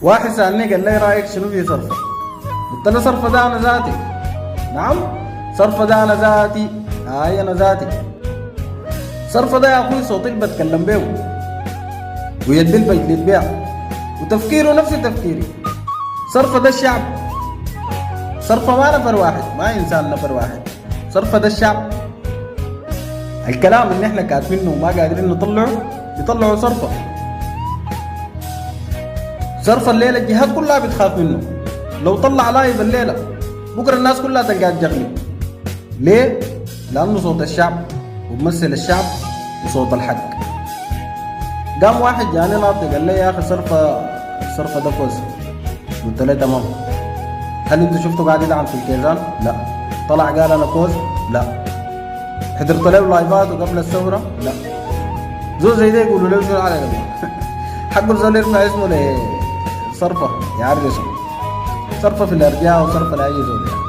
واحد سألني قال لي رأيك شنو في صرفة؟ قلت له صرفة ده أنا ذاتي. نعم صرفة ده أنا ذاتي. أنا ذاتي. صرفة ده يا أخوي صوتك بتكلم به ويد البيت للبيع وتفكيره نفس تفكيري. صرفة ده الشعب. صرفة ما نفر واحد، ما إنسان نفر واحد. صرفة ده الشعب. الكلام اللي احنا كاتبينه وما قادرين نطلعه يطلعوا صرفة. صرفة الليلة الجهات كلها بتخاف منه. لو طلع لايف الليلة بكرة الناس كلها تلقاه تجغلي. ليه؟ لأنه صوت الشعب وبمثل الشعب وصوت الحق. قام واحد جاني ناطق قال لي يا أخي صرفة ده كويس. قلت له تمام. هل انت شفته قاعد يدعم في الكيزان؟ لا. طلع قال انا كوز؟ لا. حضرت له لايفاته قبل الثوره؟ لا. زول زي ده يقولوا له شنو على قبل حق الزول يرفع اسمه لصرفه يعرسه. صرفه في الارجاء وصرفه لاي زول يعني.